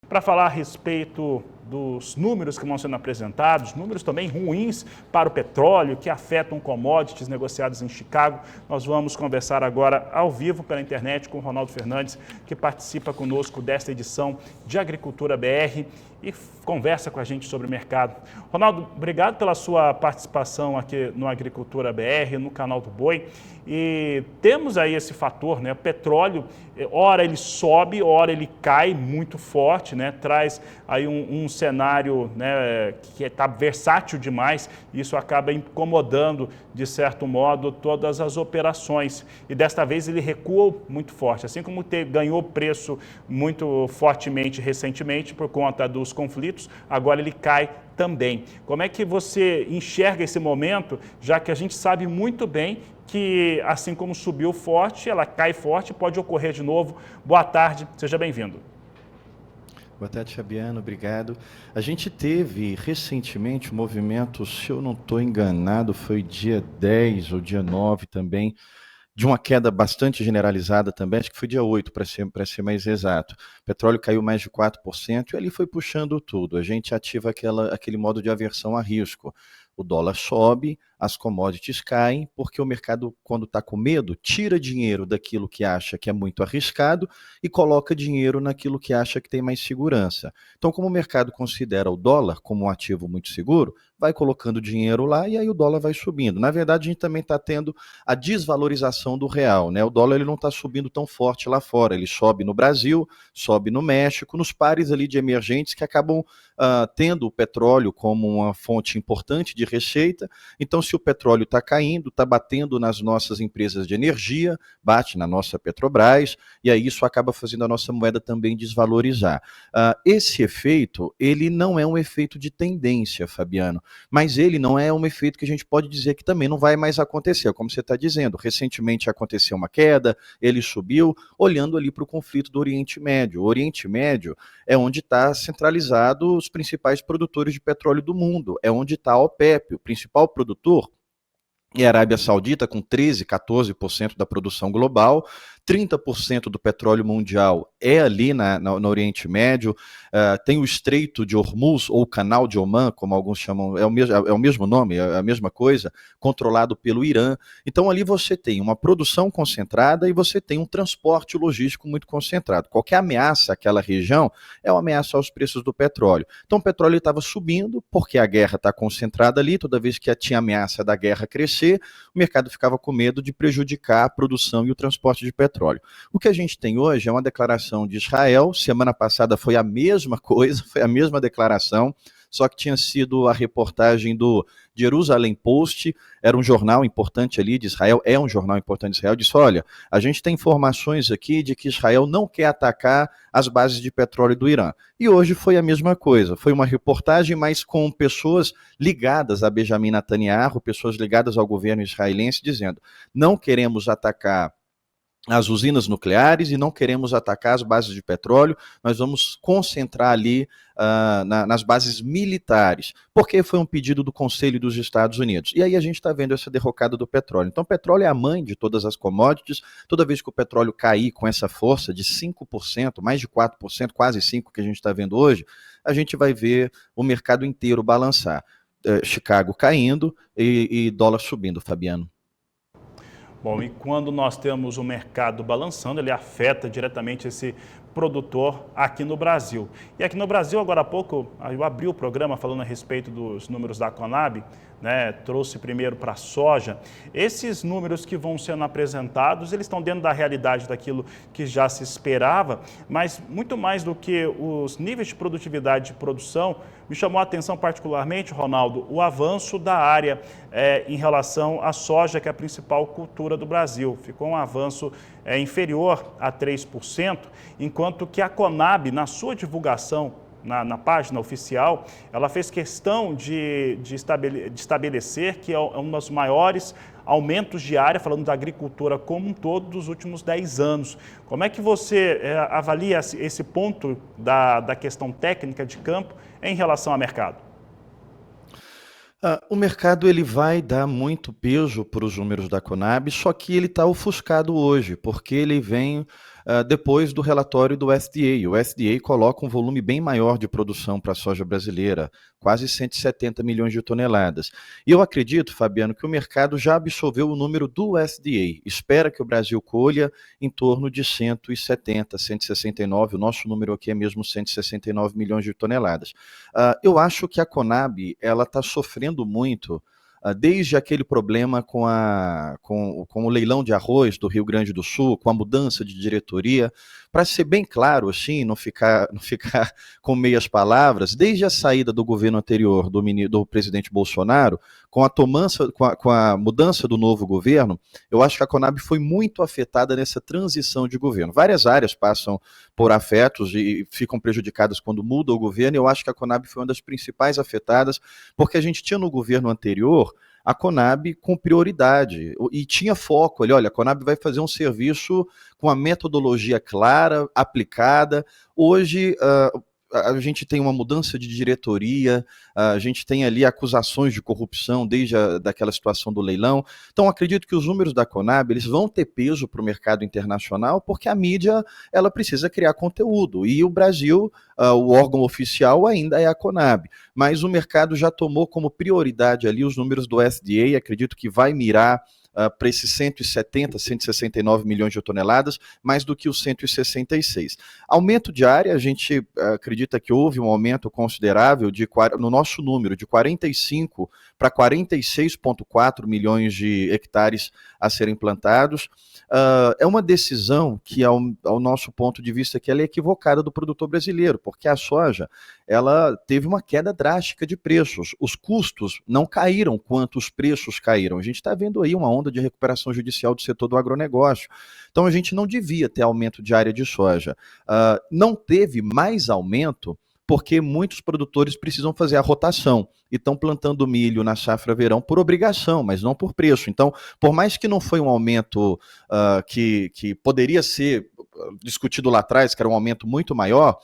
para falar a respeito dos números que vão sendo apresentados, números também ruins para o petróleo, que afetam commodities negociados em Chicago. Nós vamos conversar agora ao vivo pela internet com o Ronaldo Fernandes, que participa conosco desta edição de Agricultura BR e conversa com a gente sobre o mercado. Ronaldo, obrigado pela sua participação aqui no Agricultura BR, no canal do Boi. E temos aí esse fator, né? O petróleo, ora ele sobe, ora ele cai muito forte, né? Traz aí um cenário, né, que está versátil demais, e isso acaba incomodando, de certo modo, todas as operações. E desta vez ele recua muito forte, assim como ganhou preço muito fortemente recentemente por conta dos conflitos, agora ele cai também. Como é que você enxerga esse momento, já que a gente sabe muito bem que, assim como subiu forte, ela cai forte, pode ocorrer de novo. Boa tarde, seja bem-vindo. Boa tarde, Fabiano, obrigado. A gente teve recentemente um movimento, se eu não estou enganado, foi dia 10 ou dia 9 também, de uma queda bastante generalizada também, acho que foi dia 8 para ser mais exato. O petróleo caiu mais de 4% e ali foi puxando tudo. A gente ativa aquele modo de aversão a risco. O dólar sobe, as commodities caem, porque o mercado, quando está com medo, tira dinheiro daquilo que acha que é muito arriscado e coloca dinheiro naquilo que acha que tem mais segurança. Então, como o mercado considera o dólar como um ativo muito seguro, vai colocando dinheiro lá e aí o dólar vai subindo. Na verdade, a gente também está tendo a desvalorização do real, né? O dólar ele não está subindo tão forte lá fora, ele sobe no Brasil, sobe no México, nos pares ali de emergentes que acabam tendo o petróleo como uma fonte importante de receita. Então, se o petróleo está caindo, está batendo nas nossas empresas de energia, bate na nossa Petrobras, e aí isso acaba fazendo a nossa moeda também desvalorizar. Esse efeito, ele não é um efeito de tendência, Fabiano, mas ele não é um efeito que a gente pode dizer que também não vai mais acontecer, como você está dizendo. Recentemente aconteceu uma queda, ele subiu, olhando ali para o conflito do Oriente Médio. O Oriente Médio é onde está centralizado os principais produtores de petróleo do mundo, é onde está a OPEP, o principal produtor, e a Arábia Saudita, com 13%, 14% da produção global, 30% do petróleo mundial é ali no Oriente Médio, tem o Estreito de Hormuz, ou o Canal de Omã, como alguns chamam, é o mesmo nome, é a mesma coisa, controlado pelo Irã. Então ali você tem uma produção concentrada e você tem um transporte logístico muito concentrado. Qualquer ameaça àquela região é uma ameaça aos preços do petróleo. Então o petróleo estava subindo, porque a guerra está concentrada ali, toda vez que tinha ameaça da guerra crescer, o mercado ficava com medo de prejudicar a produção e o transporte de petróleo. O que a gente tem hoje é uma declaração de Israel, semana passada foi a mesma coisa, foi a mesma declaração, só que tinha sido a reportagem do Jerusalem Post, era um jornal importante ali de Israel, é um jornal importante de Israel, disse, olha, a gente tem informações aqui de que Israel não quer atacar as bases de petróleo do Irã. E hoje foi a mesma coisa, foi uma reportagem, mas com pessoas ligadas a Benjamin Netanyahu, pessoas ligadas ao governo israelense, dizendo, não queremos atacar as usinas nucleares e não queremos atacar as bases de petróleo, nós vamos concentrar ali nas bases militares, porque foi um pedido do Conselho dos Estados Unidos. E aí a gente está vendo essa derrocada do petróleo. Então o petróleo é a mãe de todas as commodities, toda vez que o petróleo cair com essa força de 5%, mais de 4%, quase 5% que a gente está vendo hoje, a gente vai ver o mercado inteiro balançar. Chicago caindo e dólar subindo, Fabiano. Bom, e quando nós temos o mercado balançando, ele afeta diretamente esse produtor aqui no Brasil. E aqui no Brasil, agora há pouco, eu abri o programa falando a respeito dos números da Conab, né, trouxe primeiro para a soja. Esses números que vão sendo apresentados, eles estão dentro da realidade daquilo que já se esperava, mas muito mais do que os níveis de produtividade de produção, me chamou a atenção particularmente, Ronaldo, o avanço da área em relação à soja, que é a principal cultura do Brasil. Ficou um avanço inferior a 3%, enquanto que a Conab, na sua divulgação, na página oficial, ela fez questão de estabelecer que é um dos maiores aumentos de área, falando da agricultura como um todo, dos últimos 10 anos. Como é que você avalia esse ponto da questão técnica de campo em relação ao mercado? O mercado ele vai dar muito peso para os números da Conab, só que ele está ofuscado hoje, porque ele vem depois do relatório do USDA. O USDA coloca um volume bem maior de produção para a soja brasileira, quase 170 milhões de toneladas. E eu acredito, Fabiano, que o mercado já absorveu o número do USDA. Espera que o Brasil colha em torno de 170, 169, o nosso número aqui é mesmo 169 milhões de toneladas. Eu acho que a Conab ela está sofrendo muito desde aquele problema com o leilão de arroz do Rio Grande do Sul, com a mudança de diretoria, para ser bem claro, assim, não ficar com meias palavras, desde a saída do governo anterior do presidente Bolsonaro, com a mudança do novo governo, eu acho que a Conab foi muito afetada nessa transição de governo. Várias áreas passam por afetos e ficam prejudicadas quando muda o governo, e eu acho que a Conab foi uma das principais afetadas, porque a gente tinha no governo anterior a Conab com prioridade e tinha foco ali, olha, a Conab vai fazer um serviço com a metodologia clara, aplicada. Hoje, a gente tem uma mudança de diretoria, a gente tem ali acusações de corrupção desde daquela situação do leilão. Então, acredito que os números da Conab eles vão ter peso para o mercado internacional, porque a mídia ela precisa criar conteúdo. E o Brasil, o órgão oficial ainda é a Conab. Mas o mercado já tomou como prioridade ali os números do USDA, acredito que vai mirar para esses 170, 169 milhões de toneladas, mais do que os 166. Aumento de área, a gente acredita que houve um aumento considerável no nosso número, de 45 para 46,4 milhões de hectares a serem plantados. É uma decisão que, ao nosso ponto de vista, que ela é equivocada do produtor brasileiro, porque a soja ela teve uma queda drástica de preços. Os custos não caíram quanto os preços caíram. A gente está vendo aí uma onda de recuperação judicial do setor do agronegócio. Então a gente não devia ter aumento de área de soja. Não teve mais aumento porque muitos produtores precisam fazer a rotação e estão plantando milho na safra verão por obrigação, mas não por preço. Então, por mais que não foi um aumento que poderia ser discutido lá atrás, que era um aumento muito maior,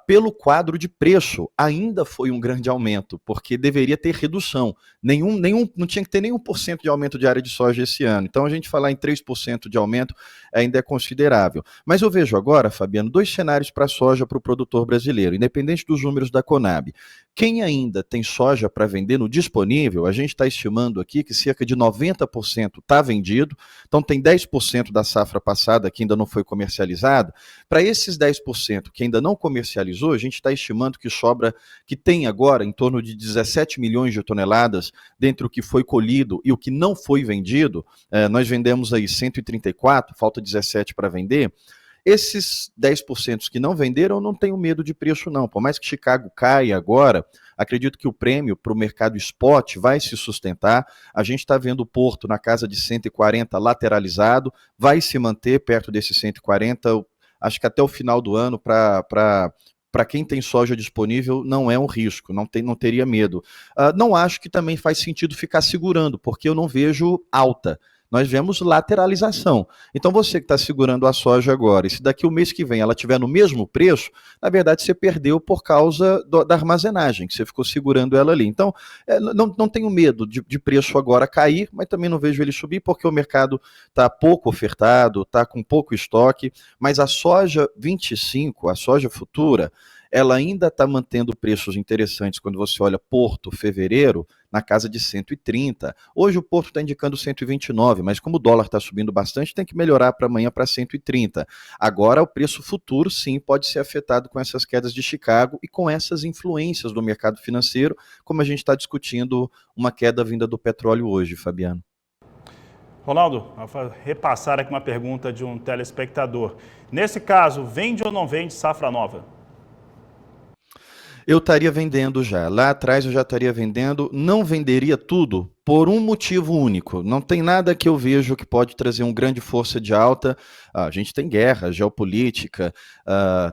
pelo quadro de preço, ainda foi um grande aumento, porque deveria ter redução. Não tinha que ter nem 1% de aumento de área de soja esse ano. Então, a gente falar em 3% de aumento ainda é considerável. Mas eu vejo agora, Fabiano, dois cenários para a soja para o produtor brasileiro, independente dos números da Conab. Quem ainda tem soja para vender no disponível, a gente está estimando aqui que cerca de 90% está vendido, então tem 10% da safra passada que ainda não foi comercializada. Para esses 10% que ainda não comercializou, a gente está estimando que tem agora em torno de 17 milhões de toneladas dentre o que foi colhido e o que não foi vendido. Nós vendemos aí 134, falta 17 para vender. Esses 10% que não venderam, eu não tenho medo de preço não. Por mais que Chicago caia agora, acredito que o prêmio para o mercado spot vai se sustentar. A gente está vendo o Porto na casa de 140 lateralizado, vai se manter perto desses 140, acho que até o final do ano, para quem tem soja disponível, não é um risco, não teria medo. Não acho que também faz sentido ficar segurando, porque eu não vejo alta. Nós vemos lateralização. Então, você que está segurando a soja agora, e se daqui o mês que vem ela estiver no mesmo preço, na verdade você perdeu por causa da armazenagem, que você ficou segurando ela ali. Então, não tenho medo de preço agora cair, mas também não vejo ele subir, porque o mercado está pouco ofertado, está com pouco estoque, mas a soja 25, a soja futura, ela ainda está mantendo preços interessantes quando você olha Porto, fevereiro, na casa de 130. Hoje o Porto está indicando 129, mas como o dólar está subindo bastante, tem que melhorar para amanhã para 130. Agora o preço futuro sim pode ser afetado com essas quedas de Chicago e com essas influências do mercado financeiro, como a gente está discutindo uma queda vinda do petróleo hoje, Fabiano. Ronaldo, vou repassar aqui uma pergunta de um telespectador. Nesse caso, vende ou não vende safra nova? Eu estaria vendendo já. Lá atrás eu já estaria vendendo, não venderia tudo por um motivo único. Não tem nada que eu vejo que pode trazer uma grande força de alta. A gente tem guerra, geopolítica,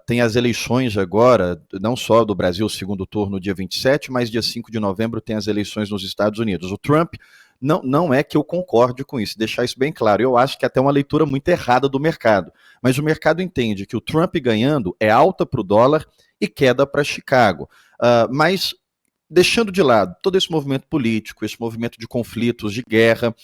tem as eleições agora, não só do Brasil, segundo turno, dia 27, mas dia 5 de novembro tem as eleições nos Estados Unidos. O Trump, não é que eu concorde com isso, deixar isso bem claro. Eu acho que é até uma leitura muito errada do mercado. Mas o mercado entende que o Trump ganhando é alta para o dólar e queda para Chicago. Mas deixando de lado todo esse movimento político, esse movimento de conflitos, de guerra,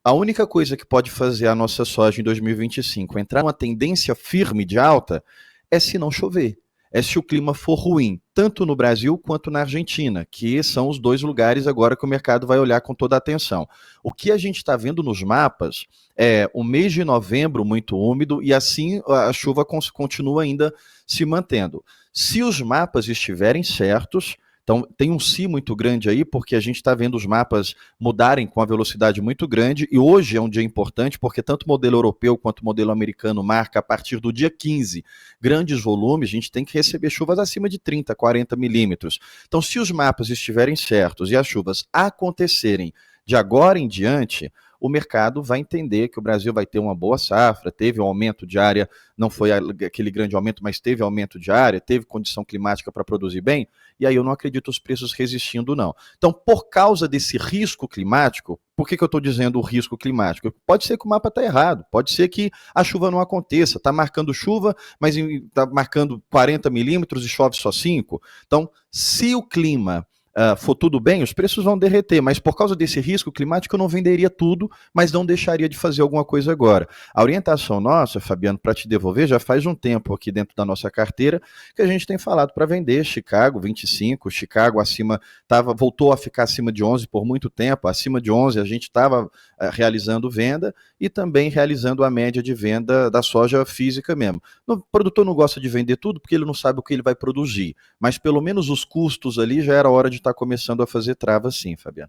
A única coisa que pode fazer a nossa soja em 2025 entrar numa tendência firme de alta é se não chover. É se o clima for ruim, tanto no Brasil quanto na Argentina, que são os dois lugares agora que o mercado vai olhar com toda a atenção. O que a gente está vendo nos mapas é o mês de novembro muito úmido e assim a chuva continua ainda se mantendo. Se os mapas estiverem certos, então tem um se muito grande aí, porque a gente está vendo os mapas mudarem com a velocidade muito grande, e hoje é um dia importante, porque tanto o modelo europeu quanto o modelo americano marca a partir do dia 15 grandes volumes, a gente tem que receber chuvas acima de 30, 40 milímetros. Então, se os mapas estiverem certos e as chuvas acontecerem de agora em diante, o mercado vai entender que o Brasil vai ter uma boa safra, teve um aumento de área, não foi aquele grande aumento, mas teve aumento de área, teve condição climática para produzir bem, e aí eu não acredito os preços resistindo, não. Então, por causa desse risco climático, por que eu estou dizendo o risco climático? Pode ser que o mapa está errado, pode ser que a chuva não aconteça, está marcando chuva, mas está marcando 40 milímetros e chove só 5. Então, se o clima for tudo bem, os preços vão derreter, mas por causa desse risco climático eu não venderia tudo, mas não deixaria de fazer alguma coisa agora. A orientação nossa, Fabiano, para te devolver, já faz um tempo aqui dentro da nossa carteira, que a gente tem falado para vender Chicago 25, Chicago acima, voltou a ficar acima de 11 por muito tempo, acima de 11 a gente estava realizando venda e também realizando a média de venda da soja física mesmo. O produtor não gosta de vender tudo porque ele não sabe o que ele vai produzir, mas pelo menos os custos ali já era hora de estar começando a fazer trava sim, Fabiano.